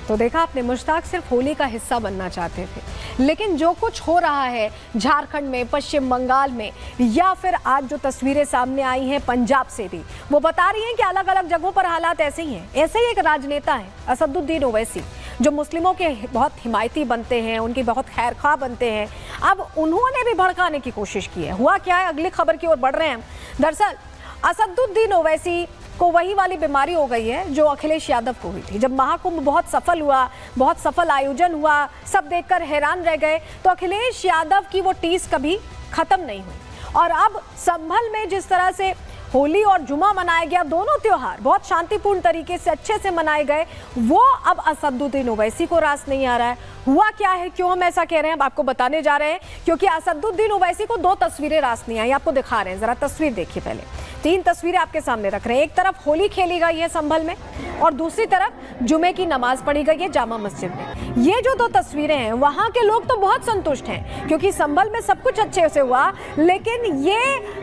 तो देखा आपने, मुश्ताक सिर्फ होली का हिस्सा बनना चाहते थे, लेकिन जो कुछ हो रहा है झारखंड में, पश्चिम बंगाल में, या फिर आज जो तस्वीरें सामने आई हैं पंजाब से भी, वो बता रही हैं कि अलग अलग जगहों पर हालात ऐसे ही हैं। ऐसे ही एक राजनेता है असदुद्दीन ओवैसी, जो मुस्लिमों के बहुत हिमायती बनते हैं, उनकी बहुत खैरख्वाह बनते हैं। अब उन्होंने भी भड़काने की कोशिश की है। हुआ क्या है, अगली खबर की ओर बढ़ रहे हैं हम। दरअसल असदुद्दीन ओवैसी को वही वाली बीमारी हो गई है जो अखिलेश यादव को हुई थी। जब महाकुंभ बहुत सफल हुआ, बहुत सफल आयोजन हुआ, सब देखकर हैरान रह गए, तो अखिलेश यादव की वो टीस कभी खत्म नहीं हुई। और अब संभल में जिस तरह से होली और जुमा मनाया गया, दोनों त्योहार बहुत शांतिपूर्ण तरीके से अच्छे से मनाए गए, वो अब असदुद्दीन ओवैसी को रास नहीं आ रहा है। हुआ क्या है, क्यों हम ऐसा कह रहे हैं, अब आपको बताने जा रहे हैं। क्योंकि असदुद्दीन ओवैसी को दो तस्वीरें रास नहीं आई, आपको दिखा रहे हैं, जरा तस्वीर देखिए। पहले तीन तस्वीरें आपके सामने रख रहे हैं। एक तरफ होली खेली गई है संभल में, और दूसरी तरफ जुमे की नमाज पढ़ी गई है जामा मस्जिद में। ये जो दो तस्वीरें हैं, वहां के लोग तो बहुत संतुष्ट हैं क्योंकि संभल में सब कुछ अच्छे से हुआ, लेकिन ये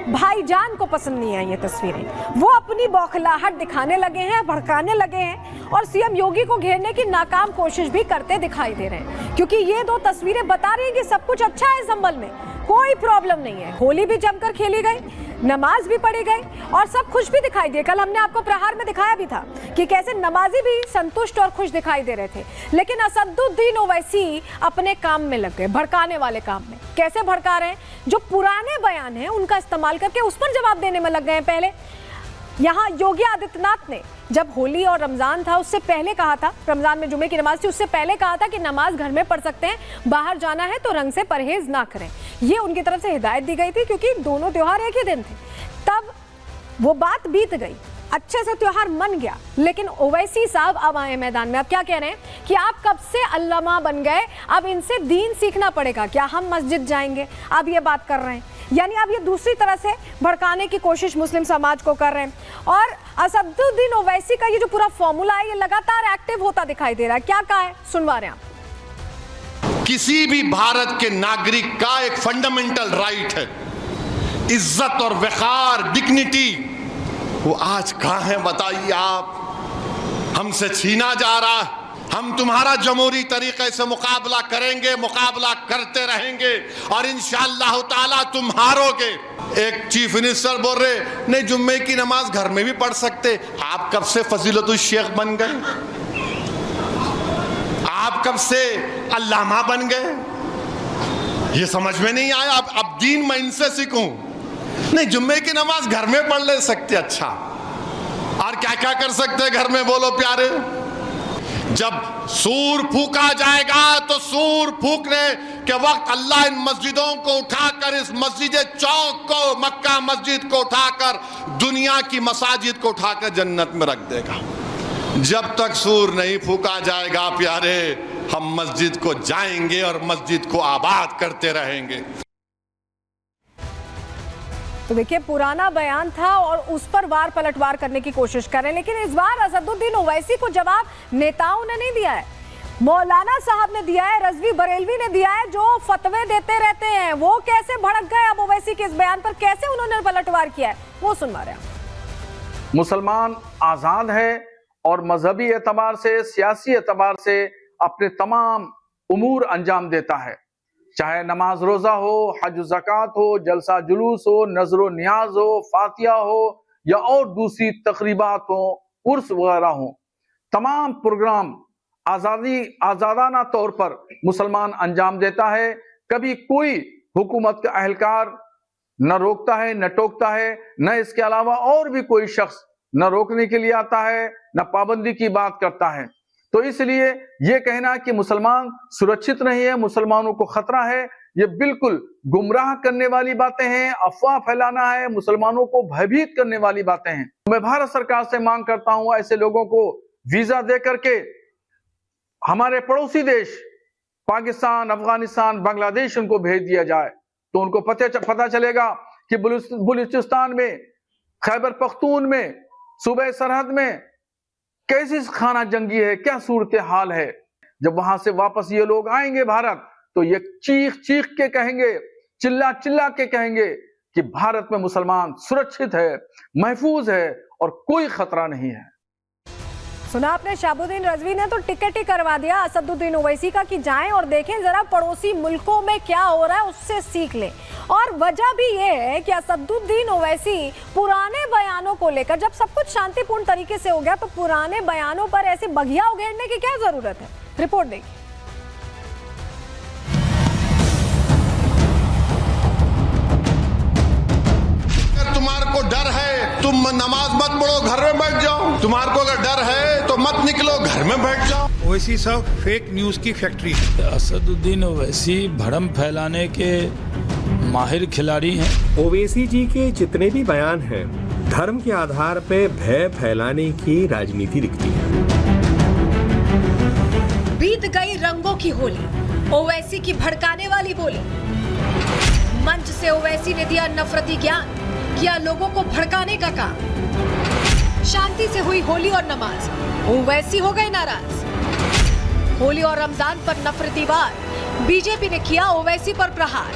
भाईजान को पसंद नहीं आई ये तस्वीरें। वो अपनी बौखलाहट दिखाने लगे हैं, भड़काने लगे हैं, और सीएम योगी को घेरने की नाकाम कोशिश भी करते दिखाई दे रहे हैं। क्योंकि ये दो तस्वीरें बता रही हैं कि सब कुछ अच्छा है संभल में, कोई प्रॉब्लम नहीं है। होली भी जमकर खेली गई, नमाज भी पढ़ी गई, और सब खुश भी दिखाई दिए। कल हमने आपको प्रहार में दिखाया भी था कि कैसे नमाजी भी संतुष्ट और खुश दिखाई दे रहे थे। लेकिन असदुद्दीन ओवैसी अपने काम में लग गए, भड़काने वाले काम में। कैसे भड़का रहे हैं, जो पुराने बयान हैं उनका इस्तेमाल करके उस पर जवाब देने में लग गए हैं। पहले यहाँ योगी आदित्यनाथ ने जब होली और रमजान था उससे पहले कहा था, रमजान में जुमे की नमाज थी, उससे पहले कहा था कि नमाज घर में पढ़ सकते हैं, बाहर जाना है तो रंग से परहेज ना करें। ये उनकी तरफ से हिदायत दी गई थी क्योंकि दोनों त्योहार एक ही दिन थे। तब वो बात बीत गई, अच्छे से त्योहार मन गया। लेकिन ओवैसी साहब अब आए मैदान में। अब क्या कह रहे हैं कि आप कब से अल्लामा बन गए, अब इनसे दीन सीखना पड़ेगा, क्या हम मस्जिद जाएंगे, अब ये बात कर रहे हैं। यानी अब ये दूसरी तरह से भड़काने की कोशिश मुस्लिम समाज को कर रहे हैं। और असदुद्दीन ओवैसी का ये जो पूरा फॉर्मूला है, ये लगातार एक्टिव होता दिखाई दे रहा है। क्या कहा है, सुनवा रहे हैं आप। किसी भी भारत के नागरिक का एक फंडामेंटल राइट है इज्जत और वक़ार, डिग्निटी, वो आज कहां है बताइए आप। हमसे छीना जा रहा है। हम तुम्हारा जमहूरी तरीके से मुकाबला करेंगे, मुकाबला करते रहेंगे, और इंशाअल्लाह ताला तुम हारोगे। एक चीफ मिनिस्टर बोल रहे नहीं जुम्मे की नमाज घर में भी पढ़ सकते। आप कब से फजीलतुल शेख बन गए, आप कब से अल्लामा बन गए, ये समझ में नहीं आया। अब दीन मैं इनसे सीखूं, नहीं जुम्मे की नमाज घर में पढ़ ले सकते, अच्छा और क्या क्या कर सकते घर में, बोलो प्यारे। जब सूर फूका जाएगा तो सूर फूकने के वक्त अल्लाह इन मस्जिदों को उठाकर, इस मस्जिद चौक को, मक्का मस्जिद को उठाकर, दुनिया की मसाजिद को उठाकर जन्नत में रख देगा। जब तक सूर नहीं फूका जाएगा प्यारे, हम मस्जिद को जाएंगे और मस्जिद को आबाद करते रहेंगे। तो देखिए, पुराना बयान था और उस पर वार पलटवार करने की कोशिश कर रहे हैं। लेकिन इस बार असदुद्दीन ओवैसी को जवाब नेताओं ने नहीं दिया है, मौलाना साहब ने दिया है, रजवी बरेलवी ने दिया है, जो फतवे देते रहते हैं। वो कैसे भड़क गए अब ओवैसी के इस बयान पर, कैसे उन्होंने पलटवार किया है, वो सुनवा रहे हैं। मुसलमान आजाद है और मजहबी एतबार से, सियासी एतबार से अपने तमाम उमूर अंजाम देता है, चाहे नमाज रोजा हो, हज ज़कात हो, जलसा जुलूस हो, नजरो नियाज हो, फातिया हो, या और दूसरी तकरीबात हो, उर्स वगैरह हो। तमाम प्रोग्राम आजादाना तौर पर मुसलमान अंजाम देता है। कभी कोई हुकूमत का अहलकार न रोकता है, न टोकता है, न इसके अलावा और भी कोई शख्स न रोकने के लिए आता है, न पाबंदी की बात करता है। तो इसलिए ये कहना कि मुसलमान सुरक्षित नहीं है, मुसलमानों को खतरा है, ये बिल्कुल गुमराह करने वाली बातें हैं, अफवाह फैलाना है, मुसलमानों को भयभीत करने वाली बातें हैं। मैं भारत सरकार से मांग करता हूं ऐसे लोगों को वीजा दे करके हमारे पड़ोसी देश पाकिस्तान, अफगानिस्तान, बांग्लादेश उनको भेज दिया जाए, तो उनको पता चलेगा कि बलूचिस्तान में, खैबर पख्तून में, सूबे सरहद में कैसी खाना जंगी है, क्या सूरत हाल है। जब वहां से वापस ये लोग आएंगे भारत, तो ये चीख चीख के कहेंगे, चिल्ला चिल्ला के कहेंगे कि भारत में मुसलमान सुरक्षित है, महफूज है और कोई खतरा नहीं है। सुना आपने, शहाबुद्दीन रजवी ने तो टिकट ही करवा दिया असदुद्दीन ओवैसी का कि जाएं और देखें जरा पड़ोसी मुल्कों में क्या हो रहा है, उससे सीख लें। और वजह भी ये है कि असदुद्दीन ओवैसी पुराने बयानों को लेकर, जब सब कुछ शांतिपूर्ण तरीके से हो गया तो पुराने बयानों पर ऐसे बगिया उगेड़ने की क्या जरूरत है। रिपोर्ट देखिए। तुम्हारे को डर है तुम नमाज मत पढ़ो, घर में बैठ जाओ। तुम्हारे को अगर डर है तो मत निकलो, घर में बैठ जाओ। ओवैसी सब फेक न्यूज की फैक्ट्री है। असदुद्दीन ओवैसी भरम फैलाने के माहिर खिलाड़ी हैं। ओवैसी जी के जितने भी बयान हैं, धर्म के आधार पे भय फैलाने की राजनीति दिखती है। बीत गई रंगों की होली, ओवैसी की भड़काने वाली बोली। मंच से ओवैसी ने दिया नफरती ज्ञान, किया लोगों को भड़काने का काम। शांति से हुई होली और नमाज, ओवैसी हो गए नाराज। होली और रमजान पर नफरती वार, बीजेपी ने किया ओवैसी पर प्रहार।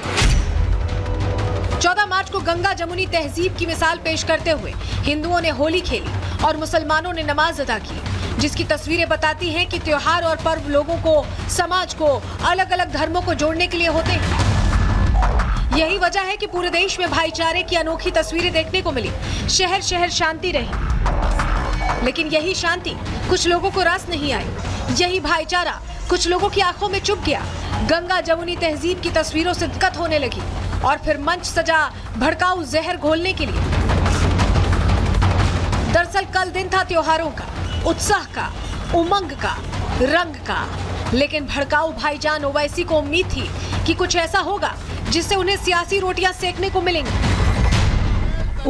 14 मार्च को गंगा जमुनी तहजीब की मिसाल पेश करते हुए हिंदुओं ने होली खेली और मुसलमानों ने नमाज अदा की, जिसकी तस्वीरें बताती हैं कि त्योहार और पर्व लोगों को, समाज को, अलग अलग धर्मों को जोड़ने के लिए होते हैं। यही वजह है कि पूरे देश में भाईचारे की अनोखी तस्वीरें देखने को मिली। शहर शहर शांति रही, लेकिन यही शांति कुछ लोगों को रास नहीं आई। यही भाईचारा कुछ लोगों की आंखों में चुभ गया। गंगा जमुनी तहजीब की तस्वीरों से दिक्कत होने लगी और फिर मंच सजा भड़काऊ जहर घोलने के लिए। दरअसल कल दिन था त्योहारों का, उत्साह का, उमंग का, रंग का, लेकिन भड़काऊ भाईजान ओवैसी को उम्मीद थी कि कुछ ऐसा होगा जिससे उन्हें सियासी रोटियां सेकने को मिलेंगी।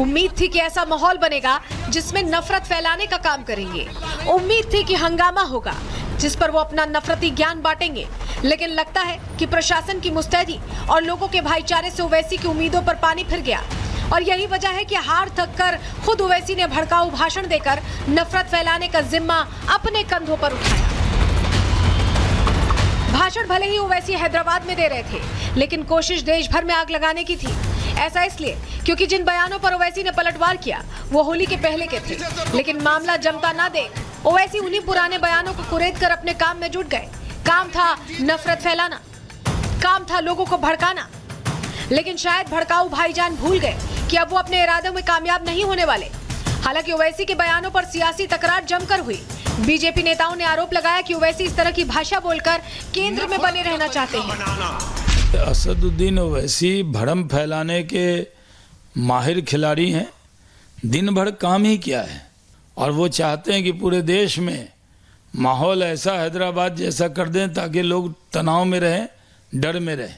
उम्मीद थी कि ऐसा माहौल बनेगा जिसमें नफरत फैलाने का काम करेंगे। उम्मीद थी कि हंगामा होगा जिस पर वो अपना नफरती ज्ञान बांटेंगे। लेकिन लगता है कि प्रशासन की मुस्तैदी और लोगों के भाईचारे से ओवैसी की उम्मीदों पर पानी फिर गया। और यही वजह है कि हार थक कर खुद ओवैसी ने भड़काऊ भाषण देकर नफरत फैलाने का जिम्मा अपने कंधों पर उठाया। भाषण भले ही ओवैसी हैदराबाद में दे रहे थे, लेकिन कोशिश देश भर में आग लगाने की थी। ऐसा इसलिए क्योंकि जिन बयानों पर ओवैसी ने पलटवार किया वो होली के पहले के थे, लेकिन मामला जमता ना देख ओवैसी उन्हीं पुराने बयानों को कुरेद कर अपने काम में जुट गए। काम था नफरत फैलाना, काम था लोगों को भड़काना। लेकिन शायद भड़काऊ भाईजान भूल गए कि अब वो अपने इरादों में कामयाब नहीं होने वाले। हालांकि ओवैसी के बयानों पर सियासी तकरार जमकर हुई। बीजेपी नेताओं ने आरोप लगाया कि ओवैसी इस तरह की भाषा बोलकर केंद्र में बने रहना चाहते हैं। असदुद्दीन ओवैसी भरम फैलाने के माहिर खिलाड़ी हैं। दिन भर काम ही किया है और वो चाहते हैं कि पूरे देश में माहौल ऐसा हैदराबाद जैसा कर दें ताकि लोग तनाव में रहें, डर में रहें।